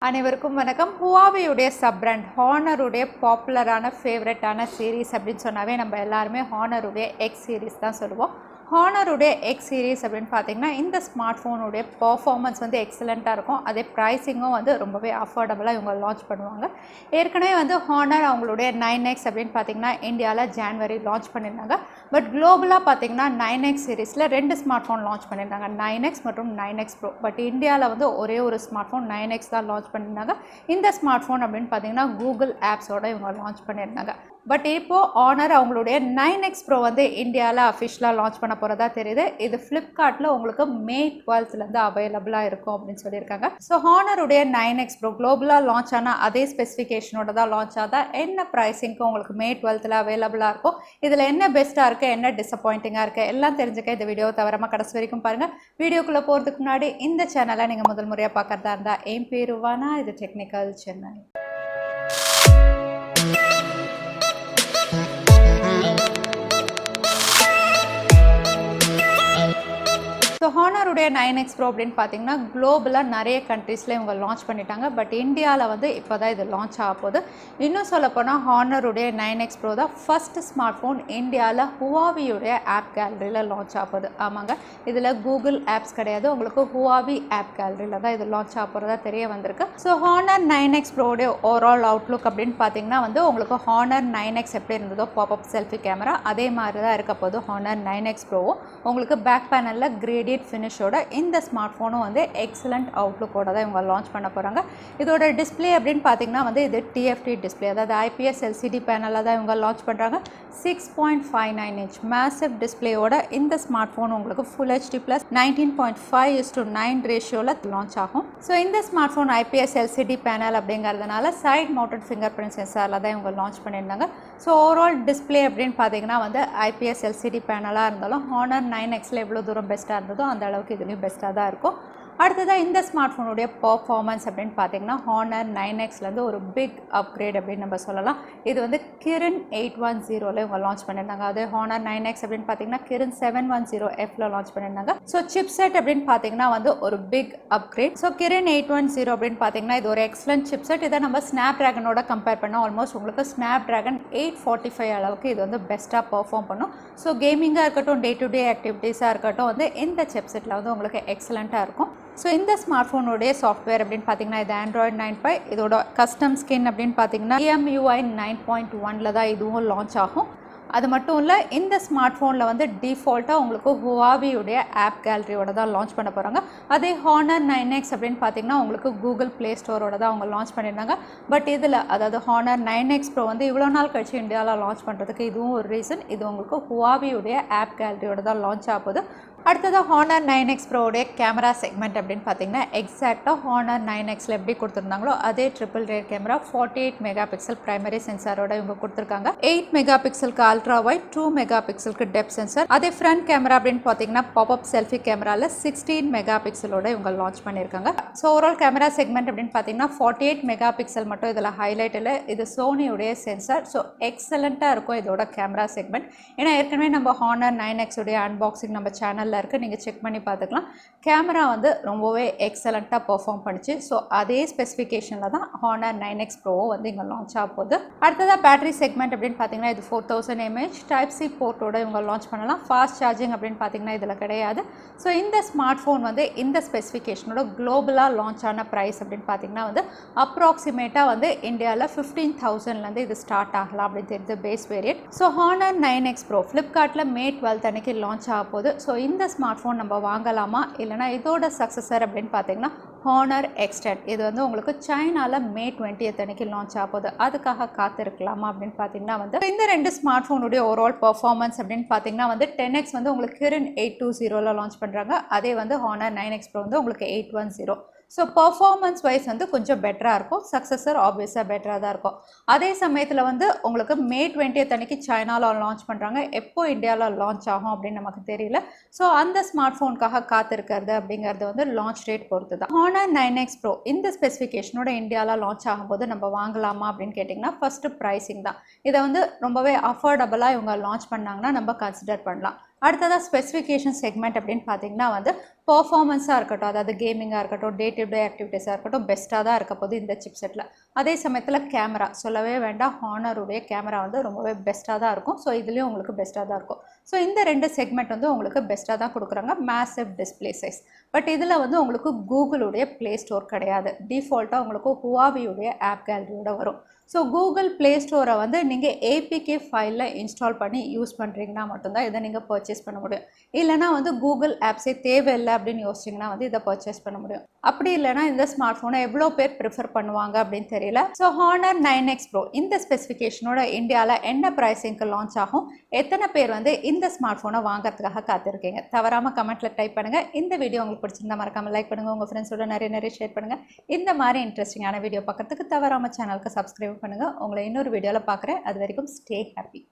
அனைவருக்கும் வணக்கம். ஹுவாவேயுடைய sub brand ஹானருடைய பாப்புலரான ஃபேவரட்டான சீரீஸ் அப்படின்னு சொன்னாவே நம்ம எல்லாருமே ஹானருடைய எக்ஸ் சீரீஸ் தான் சொல்லுவோம். ஹானருடைய எக்ஸ் சீரீஸ் அப்படின்னு பார்த்தீங்கன்னா இந்த ஸ்மார்ட் ஃபோனுடைய பர்ஃபார்மன்ஸ் வந்து எக்ஸலண்ட்டாக இருக்கும். அதே ப்ரைஸிங்கும் வந்து ரொம்பவே அஃபோர்டபுளாக இவங்க லான்ச் பண்ணுவாங்க. ஏற்கனவே வந்து ஹானர் அவங்களுடைய 9X அப்படின்னு பார்த்தீங்கன்னா இந்தியாவில் ஜான்வரி லான்ச் பண்ணியிருந்தாங்க. பட் குளோபலாக பார்த்தீங்கன்னா 9X சீரீஸில் 2 ஸ்மார்ட் ஃபோன் லான்ச் பண்ணியிருந்தாங்க, 9X மற்றும் 9X Pro. பட் இந்தியாவில் வந்து ஒரே ஒரு ஸ்மார்ட் ஃபோன் 9X தான் லான்ச் பண்ணியிருந்தாங்க. இந்த ஸ்மார்ட் ஃபோன் அப்படின்னு பார்த்தீங்கன்னா கூகுள் ஆப்ஸோட இவங்க லான்ச் பண்ணியிருந்தாங்க. பட் இப்போது ஹானர் அவங்களுடைய 9X Pro வந்து இந்தியாவில் அஃபிஷியலாக லான்ச் பண்ண போகிறதா தெரியுது. இது ஃப்ளிப்கார்ட்டில் உங்களுக்கு மே 12லேருந்து அவைலபிளாக இருக்கும் அப்படின்னு சொல்லியிருக்காங்க. ஸோ ஹானருடைய 9X Pro குளோபலாக லான்ச் ஆனால் அதே ஸ்பெசிஃபிகேஷனோட தான் லான்ச் ஆகுதா, என்ன ப்ரைஸிங்க்கு உங்களுக்கு மே 12ல் அவைலபிளாக இருக்கும், இதில் என்ன பெஸ்ட்டாக இருக்குது, என்ன டிசப்பாயிண்டிங்காக இருக்குது, எல்லாம் தெரிஞ்சுக்க இந்த வீடியோ தவறாமல் கடைசி வரைக்கும் பாருங்கள். வீடியோக்குள்ளே போகிறதுக்கு முன்னாடி இந்த சேனலை நீங்கள் முதல் முறையாக பார்க்குறதா இருந்தால் என் பேர் வானா, இது டெக்னிக்கல் சென்னை. ஸோ ஹானருடைய 9X Pro அப்படின்னு பார்த்தீங்கன்னா குளோபலாக நிறைய கண்ட்ரீஸில் இவங்க லான்ச் பண்ணிட்டாங்க. பட் இந்தியாவில் வந்து இப்போ தான் இது லான்ச் ஆக போகுது. இன்னும் சொல்லப்போனால் ஹானருடைய 9X Pro தான் ஃபஸ்ட் ஸ்மார்ட் ஃபோன் இந்தியாவில் ஹுவாவியுடைய ஆப் கேலரியில் லான்ச் ஆக போகுது. ஆமாங்க, இதில் கூகுள் ஆப்ஸ் கிடையாது, உங்களுக்கு ஹுவாவி ஆப் கேலரியில் தான் இது லான்ச் ஆக போகிறதா தெரிய வந்திருக்கு. ஸோ ஹானர் 9X Proடைய ஓவரால் அவுட்லுக் அப்படின்னு பார்த்தீங்கன்னா வந்து உங்களுக்கு ஹானர் 9X எப்படி இருந்ததோ பாப்அப் செல்ஃபி கேமரா அதே மாதிரி தான் இருக்க போகுது. ஹானர் 9X Proவும் உங்களுக்கு பேக் பேனலில் கிரேடியட் ஃபினிஷோட இந்த ஸ்மார்ட் ஃபோனும் வந்து எக்ஸலண்ட் அவுட்லுக்கோட தான் இவங்க லான்ச் பண்ண போகிறாங்க. இதோட டிஸ்பிளே அப்படின்னு பார்த்தீங்கன்னா வந்து இது TFT டிஸ்பிளே, அதாவது IPS LCD பேனலில் தான் இவங்க லான்ச் பண்ணுறாங்க. 6.59 இன்ச் மேசிவ் டிஸ்பிளேயோட இந்த ஸ்மார்ட் ஃபோன் உங்களுக்கு ஃபுல் HD ப்ளஸ் 19.5:9 ரேஷியோவில் லான்ச் ஆகும். ஸோ இந்த smart phone IPS LCD panel அப்படிங்கிறதுனால சைட் மவுண்டட் ஃபிங்கர் பிரிண்ட் சென்சாரில் தான் இவங்க லான்ச் பண்ணியிருந்தாங்க. ஸோ ஓவரால் டிஸ்பிளே அப்படின்னு பார்த்தீங்கன்னா வந்து IPS LCD பேனலாக இருந்தாலும் ஹானர் 9Xல எவ்வளோ தூரம் பெஸ்ட்டாக இருந்ததோ அந்த அளவுக்கு இதுலேயும் பெஸ்ட்டாக தான் இருக்கும். அடுத்ததாக இந்த ஸ்மார்ட் ஃபோனுடைய பர்ஃபார்மன்ஸ் அப்படின்னு பார்த்தீங்கன்னா ஹானர் 9Xலேருந்து ஒரு பிக் அப்கிரேட் அப்படின்னு நம்ம சொல்லலாம். இது வந்து Kirin 810ல் இவங்க லான்ச் பண்ணியிருந்தாங்க. அதே ஹானர் 9X அப்படின்னு பார்த்தீங்கன்னா Kirin 710Fல லான்ச் பண்ணியிருந்தாங்க. ஸோ சிப் செட் அப்படின்னு பார்த்தீங்கன்னா வந்து ஒரு பிக் அப்கிரேட். ஸோ Kirin 810 அப்படின்னு பார்த்தீங்கன்னா இது ஒரு எக்ஸலண்ட் சிப் செட். இதை நம்ம ஸ்னாப் ட்ராகனோட கம்பேர் பண்ணால் ஆல்மோஸ்ட் உங்களுக்கு ஸ்னாப் ட்ராகன் 845 அளவுக்கு இது வந்து பெஸ்ட்டாக பர்ஃபார்ம் பண்ணும். ஸோ கேமிங்காக இருக்கட்டும், டே டு டே ஆக்டிவிட்டீஸாக இருக்கட்டும் வந்து இந்த சிப் செட்டில் வந்து உங்களுக்கு எக்ஸலண்ட்டாக இருக்கும். ஸோ இந்த ஸ்மார்ட் ஃபோனுடைய சாஃப்ட்வேர் அப்படின்னு பார்த்தீங்கன்னா இது Android 9 இதோட கஸ்டம் ஸ்கின் அப்படின்னு பார்த்தீங்கன்னா EMUI 9.1ல் தான் இதுவும் லான்ச் ஆகும். அது மட்டும் இல்லை, இந்த ஸ்மார்ட் ஃபோனில் வந்து டிஃபால்ட்டாக உங்களுக்கு ஹுவாவியுடைய ஆப் கேலரியோட தான் லான்ச் பண்ண போகிறாங்க. அதே ஹானர் 9X அப்படின்னு பார்த்தீங்கன்னா உங்களுக்கு கூகுள் ப்ளே ஸ்டோரோட தான் அவங்க லான்ச் பண்ணியிருந்தாங்க. பட் இதில் அதாவது ஹானர் 9X Pro வந்து இவ்வளோ நாள் கழிச்சு இந்தியாவில் லான்ச் பண்ணுறதுக்கு இதுவும் ஒரு ரீசன். இது உங்களுக்கு ஹுவாவியுடைய ஆப் கேலரியோட தான் லான்ச் ஆகுது. அடுத்தது ஹானர் 9X Proடைய கேமரா செக்மெண்ட் அப்படின்னு பார்த்தீங்கன்னா எக்ஸாக்டாக ஹானர் 9Xல எப்படி கொடுத்துருந்தாங்களோ அதே triple rear camera 48 mega pixel primary சென்சாரோட இவங்க கொடுத்துருக்காங்க. 8 மெகா பிக்சலுக்கு அல்ட்ரா வைட், 2 மெகா பிக்சலுக்கு டெப்த் சென்சார். அதே ஃப்ரண்ட் கேமரா அப்படின்னு பார்த்தீங்கன்னா பாப்அப் செல்ஃபி கேமராவில் 16 மெகா பிக்சலோட இவங்க லான்ச் பண்ணியிருக்காங்க. ஸோ ஓவரால் கேமரா செக்மெண்ட் அப்படின்னு பார்த்தீங்கன்னா 48 மெகா பிக்சல் மட்டும் இதில் ஹைலைட் இல்லை. இது சோனியுடைய சென்சார். ஸோ எக்ஸலண்ட்டாக இருக்கும் இதோட கேமரா செக்மெண்ட். ஏன்னா ஏற்கனவே நம்ம ஹானர் 9X உடைய அன்பாக்சிங் நம்ம சேனலில் இருக்குது, நீங்கள் செக் பண்ணி பார்த்துக்கலாம். கேமரா வந்து ரொம்பவே எக்ஸலண்ட்டாக பெர்ஃபார்ம் பண்ணிச்சு. ஸோ அதே ஸ்பெசிஃபிகேஷனில் தான் ஹானர் 9X Pro வந்து இங்கே லான்ச் ஆக போகுது. அடுத்ததாக பேட்டரி செக்மெண்ட் அப்படின்னு பார்த்தீங்கன்னா இது 4000 mAh Type-C போர்ட்டோட இவங்க லான்ச் பண்ணலாம். ஃபாஸ்ட் சார்ஜிங் அப்படின்னு பார்த்தீங்கன்னா இதில் கிடையாது. ஸோ இந்த ஸ்மார்ட் ஃபோன் வந்து இந்த ஸ்பெசிஃபிகேஷனோட குளோபலாக லான்ச் ஆன ப்ரைஸ் அப்படின்னு பார்த்தீங்கன்னா வந்து அப்ராக்சிமேட்டாக வந்து இந்தியாவில் 15,000லேருந்து இது ஸ்டார்ட் ஆகலாம் அப்படின்னு தெரியுது base variant. So Honor 9X Pro ஃப்ளிப்கார்ட்டில் மே 12 அன்னைக்கு லான்ச் ஆக போகுது. ஸோ இந்த ஸ்மார்ட் ஃபோன் நம்ம வாங்கலாமா, இல்லைனா இதோட சக்ஸஸர் அப்படின்னு பார்த்தீங்கன்னா ஹானர் X10. இது வந்து உங்களுக்கு சைனாவில் மே 20th அன்னைக்கு லான்ச் ஆக போகுது. அதுக்காக காத்திருக்கலாமா அப்படின்னு பார்த்தீங்கன்னா வந்து இந்த 2 ஸ்மார்ட் ஃபோனுடைய ஓவரால் பர்ஃபார்மன்ஸ் அப்படின்னு பார்த்தீங்கன்னா வந்து 10X வந்து உங்களுக்கு Kirin 820ல் லான்ச் பண்ணுறாங்க. அதே வந்து ஹானர் 9X Pro வந்து உங்களுக்கு 810. ஸோ பர்ஃபார்மன்ஸ் வைஸ் வந்து கொஞ்சம் பெட்டராக இருக்கும். சக்ஸஸர் ஆப்வியஸாக பெட்டராக தான் இருக்கும். அதே சமயத்தில் வந்து உங்களுக்கு மே 20th அன்னைக்கு சைனாவில் லான்ச் பண்ணுறாங்க. எப்போ இந்தியாவில் லான்ச் ஆகும் அப்படின்னு நமக்கு தெரியல. ஸோ அந்த ஸ்மார்ட் ஃபோனுக்காக காத்திருக்கிறது அப்படிங்கிறது வந்து லான்ச் டேட் பொறுத்து தான். ஹானர் 9X Pro இந்த ஸ்பெசிஃபிகேஷனோட இந்தியாவில் லான்ச் ஆகும்போது நம்ம வாங்கலாமா அப்படின்னு கேட்டிங்கன்னா ஃபஸ்ட்டு ப்ரைஸிங் தான். இதை வந்து ரொம்பவே அஃபோர்டபுளாக இவங்க லான்ச் பண்ணாங்கன்னா நம்ம கன்சிடர் பண்ணலாம். அடுத்ததாக ஸ்பெசிஃபிகேஷன் செக்மெண்ட் அப்படின்னு பார்த்தீங்கன்னா வந்து பெர்ஃபார்மன்ஸாக இருக்கட்டும், அதாவது கேமிங்காக இருக்கட்டும், டே டு டே ஆக்டிவிட்டீஸாக இருக்கட்டும், பெஸ்ட்டாக தான் இருக்க போகுது இந்த சிப்செட்டில். அதே சமயத்தில் கேமரா சொல்லவே வேண்டாம், ஹானருடைய கேமரா வந்து ரொம்பவே பெஸ்ட்டாக தான் இருக்கும். ஸோ இதுலேயும் உங்களுக்கு பெஸ்ட்டாக தான் இருக்கும். ஸோ இந்த 2 செக்மெண்ட் வந்து உங்களுக்கு பெஸ்ட்டாக தான் கொடுக்குறாங்க. Massive display size. பட் இதில் வந்து உங்களுக்கு கூகுளுடைய ப்ளே ஸ்டோர் கிடையாது. டிஃபால்ட்டாக உங்களுக்கு ஹுவாவியுடைய ஆப் கேலரியோட வரும். ஸோ கூகுள் ப்ளே ஸ்டோரை வந்து நீங்கள் ஏபிகே ஃபைலில் இன்ஸ்டால் பண்ணி யூஸ் பண்ணுறீங்கன்னா மட்டும்தான் இதை நீங்கள் பர்ச்சேஸ் பண்ண முடியும். இல்லைனா வந்து கூகுள் ஆப்ஸே தேவையில்லை அப்படின்னு யோசிச்சிங்கன்னா வந்து இதை பர்ச்சேஸ் பண்ண முடியும். அப்படி இல்லைனா இந்த ஸ்மார்ட் ஃபோனை எவ்வளோ பேர் ப்ரிஃபர் பண்ணுவாங்க அப்படின்னு தெரியல. ஸோ ஹானர் 9X Pro இந்த ஸ்பெசிஃபிகேஷனோட இந்தியாவில் என்ன ப்ரைஸிங்க்கு லான்ச் ஆகும், எத்தனை பேர் வந்து இந்த ஸ்மார்ட் ஃபோனை வாங்குறதுக்காக காத்திருக்கீங்க? தவறாமல் கமெண்ட்டில் டைப் பண்ணுங்கள். இந்த வீடியோ உங்களுக்கு பிடிச்சிருந்தா மறக்காமல் லைக் பண்ணுங்கள். உங்கள் ஃப்ரெண்ட்ஸோட நிறைய ஷேர் பண்ணுங்கள். இந்த மாதிரி இன்ட்ரெஸ்டிங்கான வீடியோ பார்க்கறதுக்கு தவறாமல் சேனலுக்கு சப்ஸ்கிரைப் பண்ணுங்கள். உங்களை இன்னொரு வீடியோவில் பார்க்குறேன். அது வரைக்கும் ஸ்டே ஹாப்பி.